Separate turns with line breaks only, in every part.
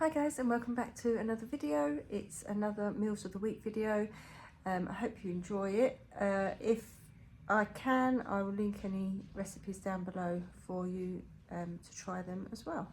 Hi guys, and welcome back to another video. It's another Meals of the Week video. I hope you enjoy it. If I can, I will link any recipes down below for you to try them as well.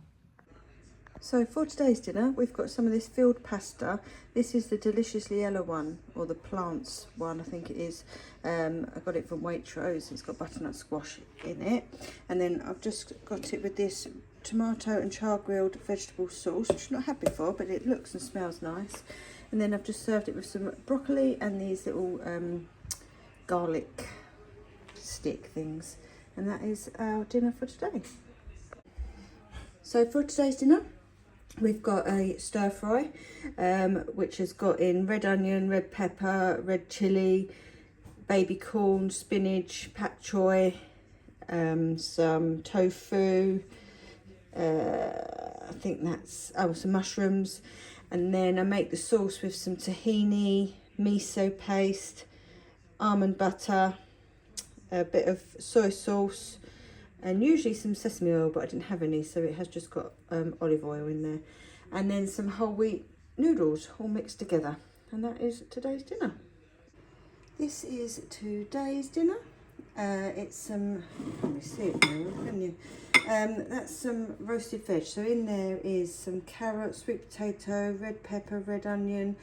So for today's dinner, we've got some of this filled pasta. This is the Deliciously Yellow one, or the plants one, I think it is. I got it from Waitrose. It's got butternut squash in it. And then I've just got it with this tomato and char grilled vegetable sauce, which I've not had before, but it looks and smells nice. And then I've just served it with some broccoli and these little garlic stick things. And that is our dinner for today. So for today's dinner, we've got a stir fry, which has got in red onion, red pepper, red chilli, baby corn, spinach, pak choy, some tofu, I think that's, some mushrooms. And then I make the sauce with some tahini, miso paste, almond butter, a bit of soy sauce, and usually some sesame oil, but I didn't have any, so it has just got olive oil in there. And then some whole wheat noodles all mixed together. And that is today's dinner. This is today's dinner. It's some, let me see it now, can you? That's some roasted veg. So in there is some carrot, sweet potato, red pepper, red onion,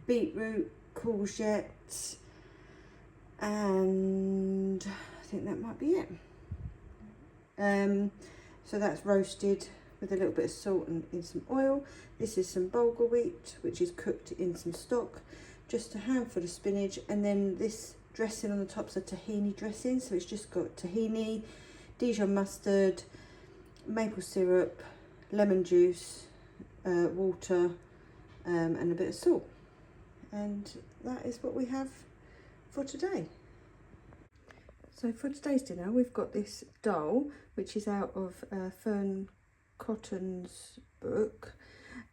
beetroot, courgette, and I think that might be it. So that's roasted with a little bit of salt and in some oil. This is some bulgur wheat, which is cooked in some stock. Just a handful of spinach, and then this dressing on the top's a tahini dressing. So it's just got tahini, Dijon mustard, maple syrup, lemon juice, water, and a bit of salt. And that is what we have for today. So for today's dinner, we've got this dal, which is out of Fern Cotton's book.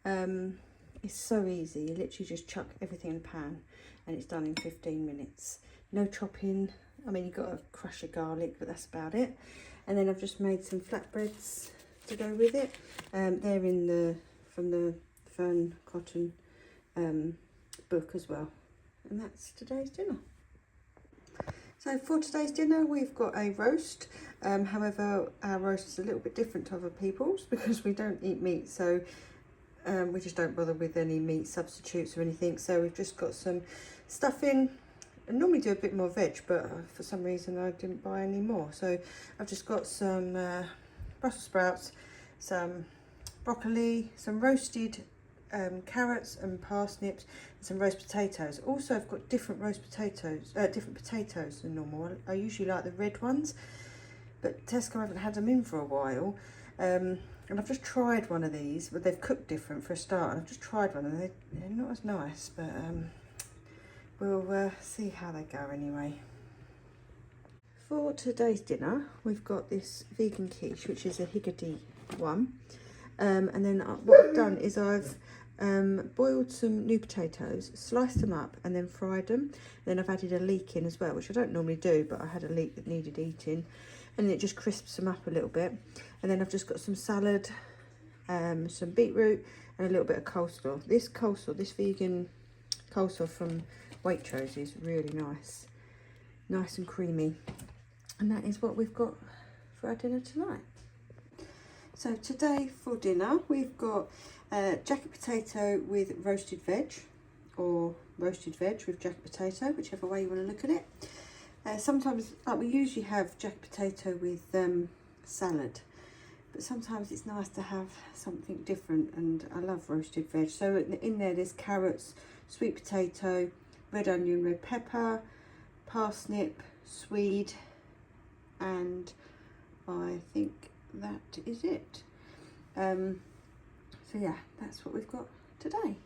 It's so easy. You literally just chuck everything in the pan and it's done in 15 minutes. No chopping. I mean, you've got to crush your garlic, but that's about it. And then I've just made some flatbreads to go with it. They're in from the Fern Cotton book as well. And that's today's dinner. So for today's dinner, we've got a roast. However, our roast is a little bit different to other people's because we don't eat meat. So we just don't bother with any meat substitutes or anything. So we've just got some stuffing. I normally do a bit more veg, but for some reason I didn't buy any more. So I've just got some Brussels sprouts, some broccoli, some roasted carrots and parsnips, and some roast potatoes. Also, I've got different potatoes than normal. I usually like the red ones, but Tesco haven't had them in for a while. And I've just tried one of these, but they've cooked different for a start. And I've just tried one, and they're not as nice, but we'll see how they go anyway. For today's dinner, we've got this vegan quiche, which is a higgidy one. And then what I've done is I've boiled some new potatoes, sliced them up and then fried them. Then I've added a leek in as well, which I don't normally do, but I had a leek that needed eating. And it just crisps them up a little bit. And then I've just got some salad, some beetroot and a little bit of coleslaw. This vegan coleslaw from Waitrose is really nice. Nice and creamy. And that is what we've got for our dinner tonight. So today for dinner, we've got jacket potato with roasted veg, or roasted veg with jacket potato, whichever way you want to look at it. Sometimes, like we usually have jacket potato with salad, but sometimes it's nice to have something different, and I love roasted veg. So in there's carrots, sweet potato, red onion, red pepper, parsnip, swede, and I think that is it. So yeah, that's what we've got today.